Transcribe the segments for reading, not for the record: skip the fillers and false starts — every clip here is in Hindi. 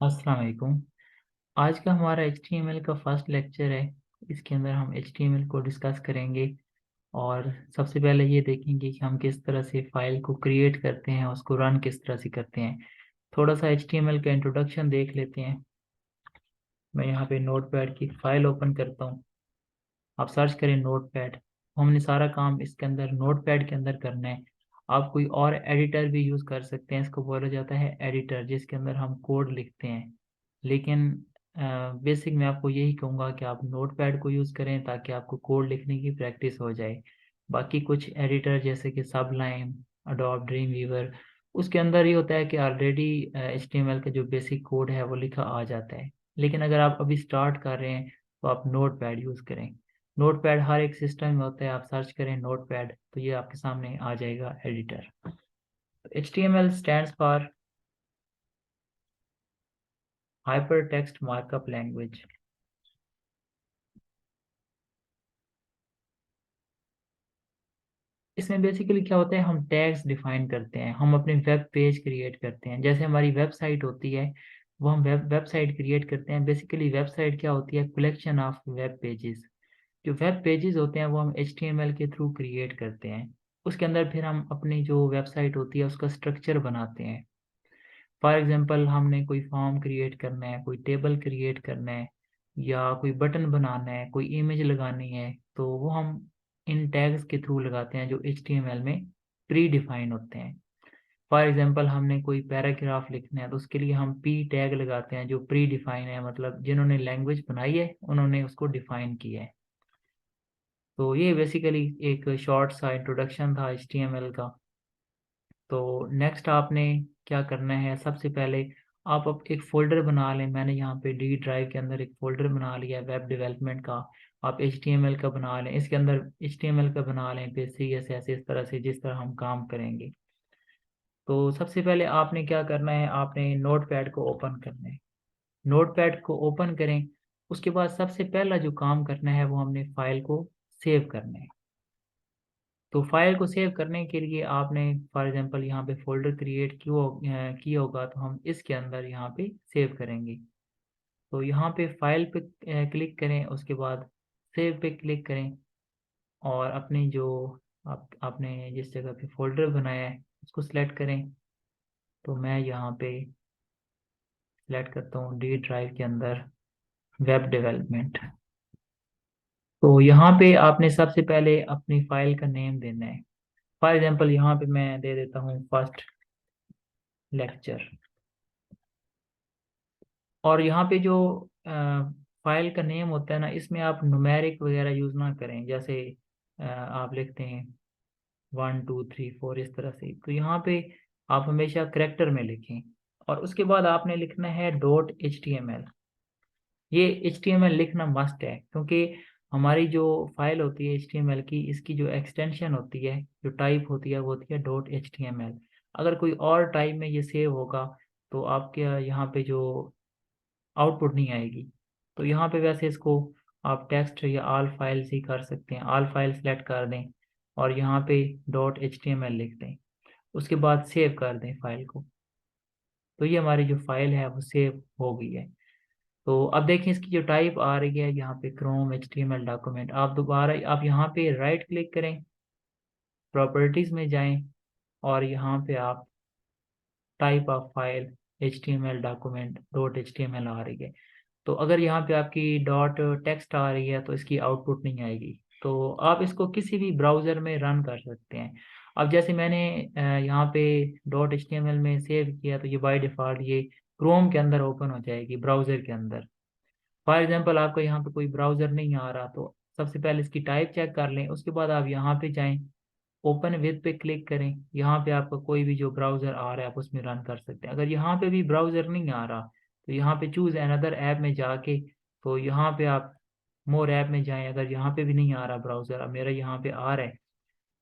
अस्सलाम वालेकुम। आज का हमारा HTML का फर्स्ट लेक्चर है। इसके अंदर हम HTML को डिस्कस करेंगे और सबसे पहले ये देखेंगे कि हम किस तरह से फाइल को क्रिएट करते हैं, उसको रन किस तरह से करते हैं। थोड़ा सा HTML का इंट्रोडक्शन देख लेते हैं। मैं यहाँ पे नोटपैड की फाइल ओपन करता हूँ। आप सर्च करें नोटपैड। हमने सारा काम इसके अंदर नोटपैड के अंदर करना है। आप कोई और एडिटर भी यूज़ कर सकते हैं, इसको बोला जाता है एडिटर, जिसके अंदर हम कोड लिखते हैं। लेकिन बेसिक मैं आपको यही कहूँगा कि आप नोटपैड को यूज़ करें ताकि आपको कोड लिखने की प्रैक्टिस हो जाए। बाकी कुछ एडिटर जैसे कि सबलाइन, अडोब ड्रीम वीवर, उसके अंदर ये होता है कि ऑलरेडी HTML का जो बेसिक कोड है वो लिखा आ जाता है। लेकिन अगर आप अभी स्टार्ट कर रहे हैं तो आप नोटपैड यूज़ करें। नोटपैड हर एक सिस्टम में होता है, आप सर्च करें नोटपैड तो ये आपके सामने आ जाएगा editor. HTML stands for Hypertext Markup Language। इसमें बेसिकली क्या होता है, हम टैग्स डिफाइन करते हैं, हम अपने वेब पेज क्रिएट करते हैं। जैसे हमारी वेबसाइट होती है, वो हम वेबसाइट क्रिएट करते हैं। बेसिकली वेबसाइट क्या होती है, कलेक्शन ऑफ वेब पेजेस। जो वेब पेजेस होते हैं वो हम HTML के थ्रू क्रिएट करते हैं। उसके अंदर फिर हम अपनी जो वेबसाइट होती है उसका स्ट्रक्चर बनाते हैं। फॉर एग्जांपल हमने कोई फॉर्म क्रिएट करना है, कोई टेबल क्रिएट करना है, या कोई बटन बनाना है, कोई इमेज लगानी है, तो वो हम इन टैग्स के थ्रू लगाते हैं जो HTML में प्री डिफाइन होते हैं। फॉर एग्जांपल हमने कोई पैराग्राफ लिखना है तो उसके लिए हम पी टैग लगाते हैं जो प्री डिफाइन है, मतलब जिन्होंने लैंग्वेज बनाई है उन्होंने उसको डिफाइन किया है। तो ये बेसिकली एक शॉर्ट सा इंट्रोडक्शन था HTML का। तो नेक्स्ट आपने क्या करना है, सबसे पहले आप अब एक फ़ोल्डर बना लें। मैंने यहाँ पे डी ड्राइव के अंदर एक फ़ोल्डर बना लिया है वेब डेवलपमेंट का। आप HTML का बना लें, इसके अंदर HTML का बना लें, फिर CSS, इस तरह से जिस तरह हम काम करेंगे। तो सबसे पहले आपने क्या करना है, आपने नोटपैड को ओपन करना है। नोटपैड को ओपन करें, उसके बाद सबसे पहला जो काम करना है वो हमने फाइल को सेव करना है। तो फाइल को सेव करने के लिए आपने फॉर एग्जांपल यहाँ पे फोल्डर क्रिएट किया होगा, तो हम इसके अंदर यहाँ पे सेव करेंगे। तो यहाँ पे फाइल पे क्लिक करें, उसके बाद सेव पे क्लिक करें और अपनी जो आपने जिस जगह पे फोल्डर बनाया है उसको सिलेक्ट करें। तो मैं यहाँ पे सिलेक्ट करता हूँ डी ड्राइव के अंदर वेब डेवलपमेंट। तो यहाँ पे आपने सबसे पहले अपनी फाइल का नेम देना है। फॉर एग्जांपल यहाँ पे मैं दे देता हूँ फर्स्ट लेक्चर। और यहाँ पे जो फाइल का नेम होता है ना, इसमें आप न्यूमेरिक वगैरह यूज़ ना करें। जैसे आप लिखते हैं 1 2 3 4 इस तरह से, तो यहाँ पे आप हमेशा करेक्टर में लिखें। और उसके बाद आपने लिखना है .html। ये HTML लिखना मस्ट है, क्योंकि हमारी जो फाइल होती है HTML की, इसकी जो एक्सटेंशन होती है, जो टाइप होती है वो होती है .html। अगर कोई और टाइप में ये सेव होगा तो आपके यहाँ पे जो आउटपुट नहीं आएगी। तो यहाँ पे वैसे इसको आप टेक्स्ट या आल फाइल्स ही कर सकते हैं। आल फाइल सेलेक्ट कर दें और यहाँ पे .html लिख दें, उसके बाद सेव कर दें फाइल को। तो ये हमारी जो फाइल है वो सेव हो गई है। तो अब देखें इसकी जो टाइप आ रही है यहाँ पे क्रोम HTML डॉक्यूमेंट। आप दोबारा आप यहाँ पे राइट क्लिक करें, प्रॉपर्टीज में जाएं और यहाँ पे आप type of file HTML document .html आ रही है। तो अगर यहाँ पे आपकी डॉट टेक्स्ट आ रही है तो इसकी आउटपुट नहीं आएगी। तो आप इसको किसी भी ब्राउज़र में रन कर सकते हैं। अब जैसे मैंने यहाँ पे .html में सेव किया तो ये बाय डिफ़ॉल्ट ये क्रोम के अंदर ओपन हो जाएगी, ब्राउज़र के अंदर। फॉर एग्जांपल आपको यहाँ पे कोई ब्राउज़र नहीं आ रहा तो सबसे पहले इसकी टाइप चेक कर लें, उसके बाद आप यहाँ पे जाएं, ओपन विद पे क्लिक करें। यहाँ पे आपका कोई भी जो ब्राउज़र आ रहा है आप उसमें रन कर सकते हैं। अगर यहाँ पे भी ब्राउज़र नहीं आ रहा तो यहाँ पे चूज़ अनदर ऐप में जाके, तो यहाँ पे आप मोर ऐप में जाएं। अगर यहाँ पे भी नहीं आ रहा ब्राउज़र, अब मेरा यहाँ पे आ रहा है,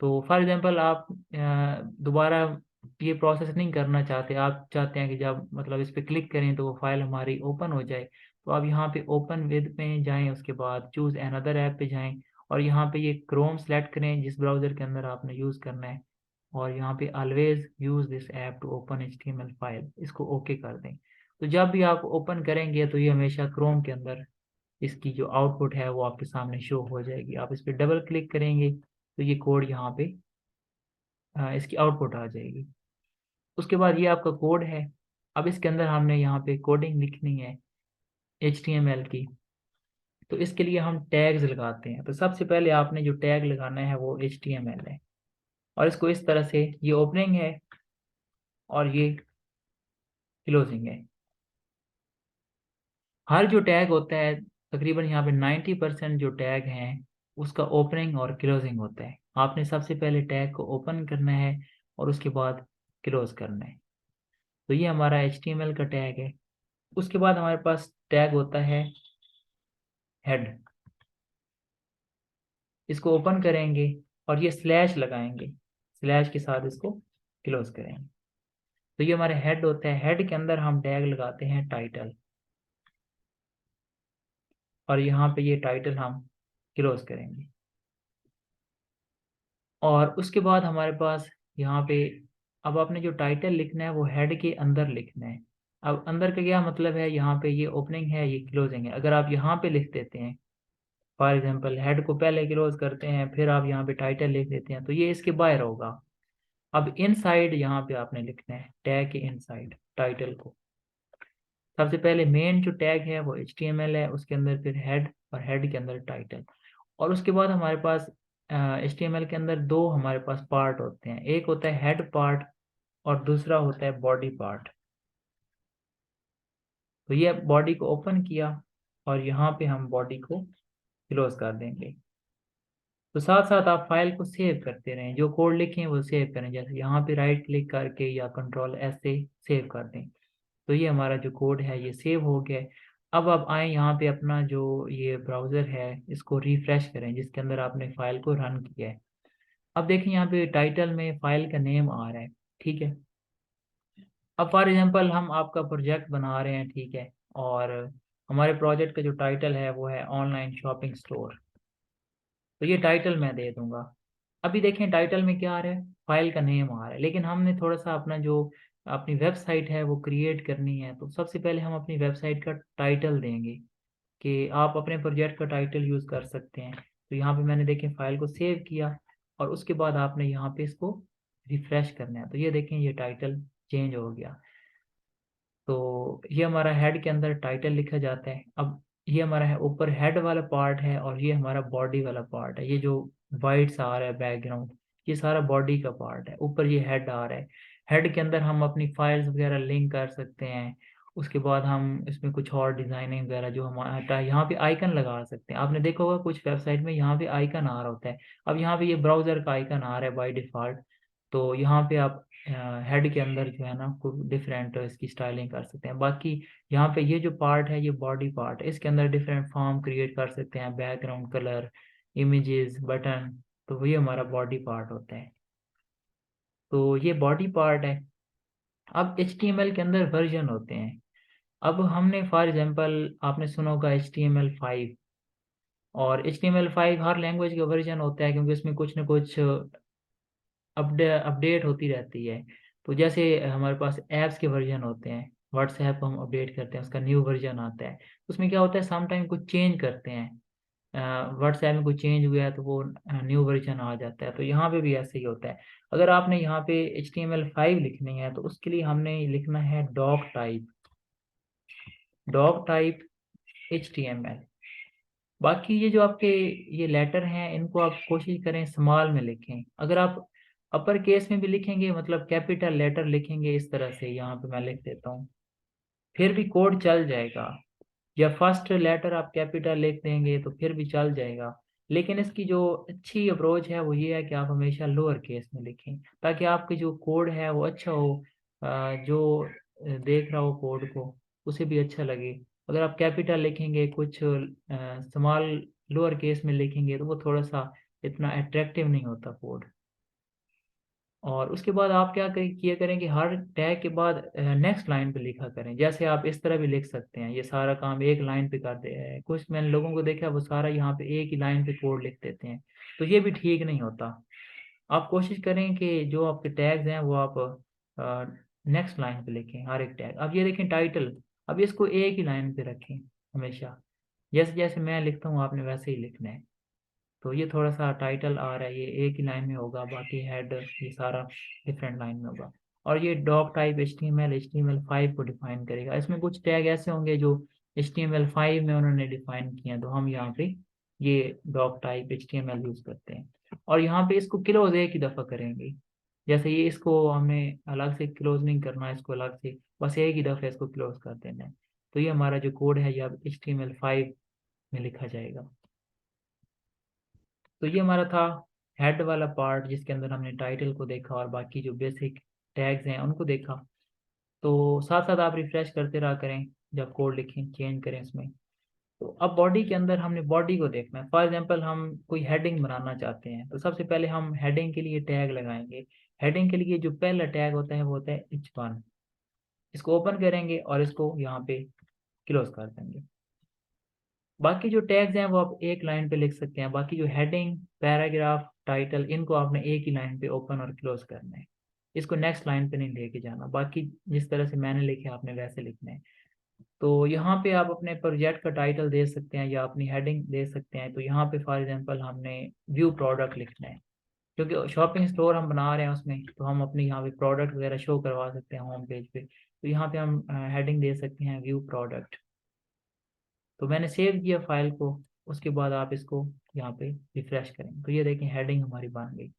तो फॉर एग्जांपल आप दोबारा ये प्रोसेस नहीं करना चाहते, आप चाहते हैं कि जब मतलब इस पर क्लिक करें तो वो फाइल हमारी ओपन हो जाए, तो आप यहाँ पे ओपन विद में जाएं, उसके बाद चूज़ अनदर ऐप पे जाएं और यहाँ पे ये क्रोम सेलेक्ट करें जिस ब्राउज़र के अंदर आपने यूज़ करना है। और यहाँ पे always use this app to open HTML file, इसको ओके कर दें। तो जब भी आप ओपन करेंगे तो ये हमेशा क्रोम के अंदर इसकी जो आउटपुट है वो आपके सामने शो हो जाएगी। आप इस पर डबल क्लिक करेंगे तो ये कोड यहाँ पे इसकी आउटपुट आ जाएगी। उसके बाद ये आपका कोड है। अब इसके अंदर हमने यहाँ पे कोडिंग लिखनी है HTML की। तो इसके लिए हम टैग्स लगाते हैं। तो सबसे पहले आपने जो टैग लगाना है वो HTML है, और इसको इस तरह से, ये ओपनिंग है और ये क्लोजिंग है। हर जो टैग होता है तकरीबन यहाँ पे 90% जो टैग हैं उसका ओपनिंग और क्लोजिंग होता है। आपने सबसे पहले टैग को ओपन करना है और उसके बाद क्लोज करना है। तो ये हमारा HTML का टैग है। उसके बाद हमारे पास टैग होता है हेड। इसको ओपन करेंगे और ये स्लैश लगाएंगे, स्लैश के साथ इसको क्लोज करेंगे। तो ये हमारे हेड होता है। हेड के अंदर हम टैग लगाते हैं टाइटल, और यहाँ पे ये टाइटल हम क्लोज करेंगे। और उसके बाद हमारे पास यहाँ पे, अब आपने जो टाइटल लिखना है वो हेड के अंदर लिखना है। अब अंदर का क्या मतलब है, यहाँ पे ये ओपनिंग है, ये क्लोजिंग है। अगर आप यहाँ पे लिख देते हैं, फॉर एग्जांपल हेड को पहले क्लोज करते हैं फिर आप यहाँ पे टाइटल लिख देते हैं, तो ये इसके बाहर होगा। अब इनसाइड यहाँ पे आपने लिखना है, टैग के इनसाइड टाइटल को। सबसे पहले मेन जो टैग है वो HTML है, उसके अंदर फिर हेड, और हेड के अंदर टाइटल। और उसके बाद हमारे पास HTML के अंदर दो हमारे पास पार्ट होते हैं, एक होता है हेड पार्ट और दूसरा होता है बॉडी पार्ट। तो ये बॉडी को ओपन किया और यहाँ पे हम बॉडी को क्लोज कर देंगे। तो साथ साथ आप फाइल को सेव करते रहें, जो कोड लिखे हैं वो सेव करें, जैसे यहाँ पे राइट क्लिक करके या Ctrl+S से सेव कर दें। तो ये हमारा जो कोड है ये सेव हो गया है। अब आप आए यहाँ पे, अपना जो ये ब्राउज़र है इसको रिफ्रेश करें जिसके अंदर आपने फाइल को रन किया है। अब देखें यहाँ पे टाइटल में फाइल का नेम आ रहा है, ठीक है। अब फॉर एग्जांपल हम आपका प्रोजेक्ट बना रहे हैं, ठीक है, और हमारे प्रोजेक्ट का जो टाइटल है वो है ऑनलाइन शॉपिंग स्टोर। तो ये टाइटल मैं दे दूंगा। अभी देखें टाइटल में क्या आ रहा है, फाइल का नेम आ रहा है, लेकिन हमने थोड़ा सा अपना जो अपनी वेबसाइट है वो क्रिएट करनी है। तो सबसे पहले हम अपनी वेबसाइट का टाइटल देंगे, कि आप अपने प्रोजेक्ट का टाइटल यूज़ कर सकते हैं। तो यहाँ पे मैंने देखें फाइल को सेव किया, और उसके बाद आपने यहाँ पे इसको रिफ्रेश करना है। तो ये देखें ये टाइटल चेंज हो गया। तो ये हमारा हेड के अंदर टाइटल लिखा जाता है। अब ये हमारा है ऊपर हेड वाला पार्ट है, और ये हमारा बॉडी वाला पार्ट है। ये जो वाइट सा आ रहा है बैकग्राउंड, ये सारा बॉडी का पार्ट है। ऊपर ये हेड आ रहा है। हेड के अंदर हम अपनी फाइल्स वगैरह लिंक कर सकते हैं। उसके बाद हम इसमें कुछ और डिजाइनिंग वगैरह जो हमारा यहाँ पे आइकन लगा सकते हैं। आपने देखा होगा कुछ वेबसाइट में यहाँ पे आइकन आ रहा होता है। अब यहाँ पे ये ब्राउजर का आइकन आ रहा है बाय डिफॉल्ट। तो यहाँ पे आप हेड के अंदर जो है ना कुछ डिफरेंट इसकी स्टाइलिंग कर सकते हैं। बाकी यहाँ पे ये जो पार्ट है ये बॉडी पार्ट है, इसके अंदर डिफरेंट फॉर्म क्रिएट कर सकते हैं, बैकग्राउंड कलर, इमेजेस, बटन। तो ये हमारा बॉडी पार्ट होता है। तो ये बॉडी पार्ट है। अब HTML के अंदर वर्जन होते हैं। अब हमने फॉर एग्जांपल आपने सुना होगा HTML5, और HTML5 हर लैंग्वेज का वर्जन होता है, क्योंकि उसमें कुछ ना कुछ अपडेट होती रहती है। तो जैसे हमारे पास ऐप्स के वर्जन होते हैं, व्हाट्सएप हम अपडेट करते हैं उसका न्यू वर्जन आता है। उसमें क्या होता है, सम टाइम कुछ चेंज करते हैं, व्हाट्सएप में कुछ चेंज हुआ है तो वो न्यू वर्जन आ जाता है। तो यहाँ पे भी ऐसे ही होता है। अगर आपने यहाँ पे HTML5 लिखनी है तो उसके लिए हमने लिखना है डॉक टाइप HTML। बाकी ये जो आपके ये लेटर हैं इनको आप कोशिश करें स्मॉल में लिखें। अगर आप अपर केस में भी लिखेंगे, मतलब कैपिटल लेटर लिखेंगे इस तरह से, यहाँ पे मैं लिख देता हूँ, फिर भी कोड चल जाएगा। या फर्स्ट लेटर आप कैपिटल लिख देंगे तो फिर भी चल जाएगा। लेकिन इसकी जो अच्छी अप्रोच है वो ये है कि आप हमेशा लोअर केस में लिखें, ताकि आपके जो कोड है वो अच्छा हो, जो देख रहा हो कोड को उसे भी अच्छा लगे। अगर आप कैपिटल लिखेंगे, कुछ स्मॉल लोअर केस में लिखेंगे, तो वो थोड़ा सा इतना अट्रैक्टिव नहीं होता कोड। और उसके बाद आप क्या किया करें कि हर टैग के बाद नेक्स्ट लाइन पे लिखा करें। जैसे आप इस तरह भी लिख सकते हैं, ये सारा काम एक लाइन पे कर दे रहे हैं। कुछ मैंने लोगों को देखा वो सारा यहाँ पे एक ही लाइन पे कोड लिख देते हैं, तो ये भी ठीक नहीं होता। आप कोशिश करें कि जो आपके टैग्स हैं वो आप नेक्स्ट लाइन पे लिखें हर एक टैग। अब ये देखें टाइटल, अब इसको एक ही लाइन पे रखें हमेशा, जैसे जैसे मैं लिखता हूँ आपने वैसे ही लिखना है। तो ये थोड़ा सा टाइटल आ रहा है, ये एक ही लाइन में होगा, बाकी हेड ये सारा डिफरेंट लाइन में होगा। और ये डॉक टाइप HTML5 को डिफाइन करेगा। इसमें कुछ टैग ऐसे होंगे जो HTML5 में उन्होंने डिफाइन किए हैं, तो हम यहाँ पे ये डॉक टाइप HTML यूज करते हैं। और यहाँ पे इसको क्लोज एक ही दफ़ा करेंगे, जैसे ये इसको हमने अलग से क्लोज नहीं करना है, इसको अलग से बस एक ही दफ़ा इसको क्लोज कर देना है। तो ये हमारा जो कोड है ये अब HTML5 में लिखा जाएगा। तो ये हमारा था हेड वाला पार्ट, जिसके अंदर हमने टाइटल को देखा और बाकी जो बेसिक टैग्स हैं उनको देखा। तो साथ साथ आप रिफ्रेश करते रहा करें, जब कोड लिखें चेंज करें इसमें। तो अब बॉडी के अंदर हमने बॉडी को देखना है। फॉर एग्जांपल हम कोई हेडिंग बनाना चाहते हैं, तो सबसे पहले हम हेडिंग के लिए टैग लगाएंगे। हेडिंग के लिए जो पहला टैग होता है वो होता है H1। इसको ओपन करेंगे और इसको यहाँ पे क्लोज कर देंगे। बाकी जो टैग्स हैं वो आप एक लाइन पे लिख सकते हैं। बाकी जो हेडिंग, पैराग्राफ, टाइटल, इनको आपने एक ही लाइन पे ओपन और क्लोज करना है। इसको नेक्स्ट लाइन पे नहीं लेके जाना। बाकी जिस तरह से मैंने लिखे आपने वैसे लिखना है। तो यहाँ पे आप अपने प्रोजेक्ट का टाइटल दे सकते हैं या अपनी हेडिंग दे सकते हैं। तो यहाँ पे फॉर एग्जांपल हमने व्यू प्रोडक्ट लिखना है, क्योंकि शॉपिंग स्टोर हम बना रहे हैं उसमें, तो हम अपने यहाँ पे प्रोडक्ट वगैरह शो करवा सकते हैं होम पेज पे। तो यहाँ पे हम हेडिंग दे सकते हैं व्यू प्रोडक्ट। तो मैंने सेव किया फाइल को, उसके बाद आप इसको यहाँ पे रिफ्रेश करें तो ये देखें हेडिंग हमारी बन गई।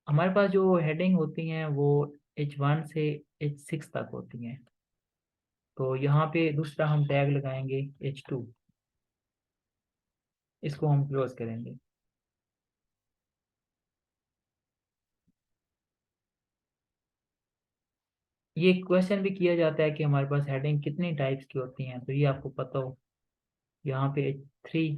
हमारे पास जो हेडिंग होती हैं वो H1 से H6 तक होती हैं। तो यहाँ पे दूसरा हम टैग लगाएंगे H2, इसको हम क्लोज करेंगे। ये क्वेश्चन भी किया जाता है कि हमारे पास हेडिंग कितनी टाइप्स की होती हैं, तो ये आपको पता हो। यहाँ पे H3,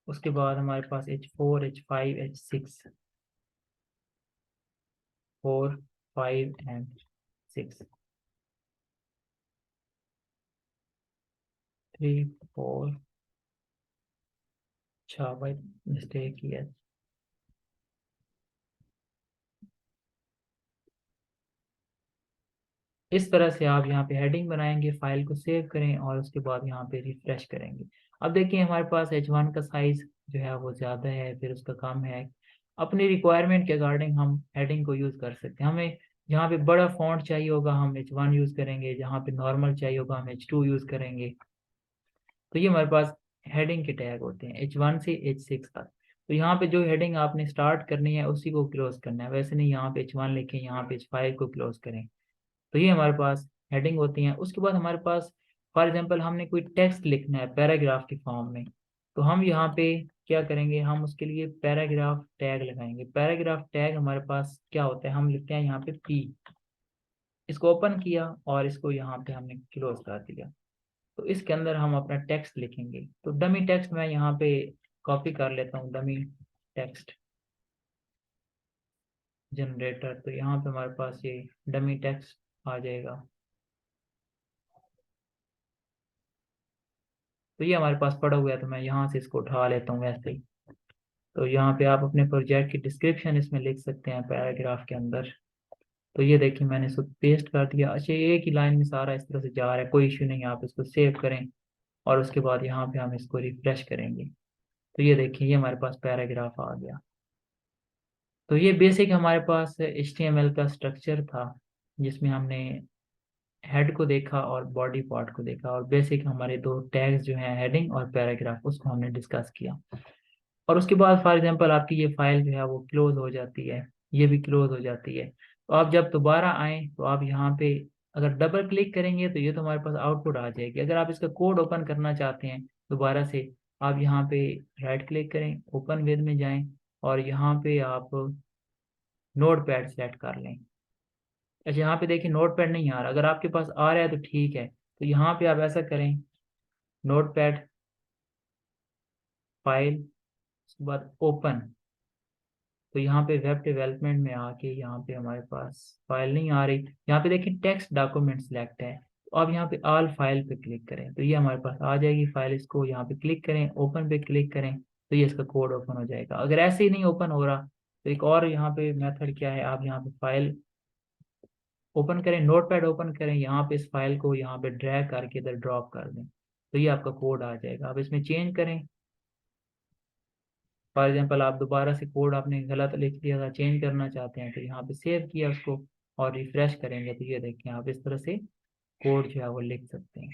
उसके बाद हमारे पास H4, H5, H6, 4, 5 एंड 6, 3, 4। अच्छा भाई, मिस्टेक किया। इस तरह से आप यहाँ पे हेडिंग बनाएंगे, फाइल को सेव करें और उसके बाद यहाँ पे रिफ्रेश करेंगे। अब देखिए हमारे पास H1 का साइज जो है वो ज़्यादा है, फिर उसका कम है। अपनी रिक्वायरमेंट के अकॉर्डिंग हम हेडिंग को यूज़ कर सकते हैं। हमें जहाँ पे बड़ा फॉन्ट चाहिए होगा हम H1 यूज़ करेंगे, जहाँ पे नॉर्मल चाहिए होगा हम H2 यूज़ करेंगे। तो ये हमारे पास हेडिंग के टैग होते हैं H1 से H6 तक। तो यहाँ पे जो हेडिंग आपने स्टार्ट करनी है उसी को क्लोज करना है, वैसे नहीं यहाँ पे H1 लिखें यहाँ पे H5 को क्लोज करें। तो ये हमारे पास हेडिंग होती हैं। उसके बाद हमारे पास फॉर एग्जांपल हमने कोई टेक्स्ट लिखना है पैराग्राफ के फॉर्म में, तो हम यहाँ पे क्या करेंगे, हम उसके लिए पैराग्राफ टैग लगाएंगे। पैराग्राफ टैग हमारे पास क्या होता है, हम लिखते हैं यहाँ पे P, इसको ओपन किया और इसको यहाँ पे हमने क्लोज कर दिया। तो इसके अंदर हम अपना टेक्स्ट लिखेंगे। तो डमी टेक्स्ट मैं यहाँ पे कॉपी कर लेता हूँ, डमी टेक्स्ट जनरेटर। तो यहाँ पे हमारे पास ये डमी टेक्स्ट आ जाएगा। तो ये हमारे पास पड़ा हुआ है, तो मैं यहाँ से इसको उठा लेता हूँ वैसे ही। तो यहाँ पे आप अपने प्रोजेक्ट की डिस्क्रिप्शन इसमें लिख सकते हैं पैराग्राफ के अंदर। तो ये देखिए मैंने इसको पेस्ट कर दिया। अच्छा, एक ही लाइन में सारा इस तरह से जा रहा है, कोई इश्यू नहीं। आप इसको सेव करें और उसके बाद यहाँ पे हम इसको रिफ्रेश करेंगे। तो ये देखिए ये हमारे पास पैराग्राफ आ गया। तो ये बेसिक हमारे पास HTML का स्ट्रक्चर था, जिसमें हमने हेड को देखा और बॉडी पार्ट को देखा, और बेसिक हमारे दो टैग्स जो हैं हेडिंग और पैराग्राफ, उसको हमने डिस्कस किया। और उसके बाद फॉर एग्जांपल आपकी ये फाइल जो है वो क्लोज हो जाती है, ये भी क्लोज हो जाती है। तो आप जब दोबारा आएँ तो आप यहाँ पे अगर डबल क्लिक करेंगे तो ये तो हमारे पास आउटपुट आ जाएगी। अगर आप इसका कोड ओपन करना चाहते हैं दोबारा से, आप यहाँ पे राइट क्लिक करें, ओपन विद में जाएं और यहाँ पे आप नोट पैड सेलेक्ट कर लें। अच्छा, यहाँ पे देखिए नोट पैड नहीं आ रहा, अगर आपके पास आ रहा है तो ठीक है। तो यहाँ पे आप ऐसा करें, नोट पैड, फाइल, उसके बाद ओपन। तो यहाँ पे वेब डेवलपमेंट में आके यहाँ पे हमारे पास फाइल नहीं आ रही, यहाँ पे देखिए टेक्स्ट डॉक्यूमेंट सिलेक्ट है। तो अब यहाँ पे ऑल फाइल पे क्लिक करें तो ये हमारे पास आ जाएगी फाइल। इसको यहाँ पे क्लिक करें, ओपन पे क्लिक करें, तो ये इसका कोड ओपन हो जाएगा। अगर ऐसे ही नहीं ओपन हो रहा तो एक और यहाँ पे मेथड क्या है, आप यहाँ पे फाइल ओपन करें, नोटपैड ओपन करें, यहाँ पे इस फाइल को यहाँ पे ड्रैग करके इधर ड्रॉप कर दें, तो ये आपका कोड आ जाएगा। अब इसमें चेंज करें, फॉर एग्जांपल आप दोबारा से कोड आपने गलत लिख दिया था, चेंज करना चाहते हैं, तो यहाँ पे सेव किया उसको और रिफ्रेश करेंगे, तो ये देखें आप इस तरह से कोड जो है वो लिख सकते हैं।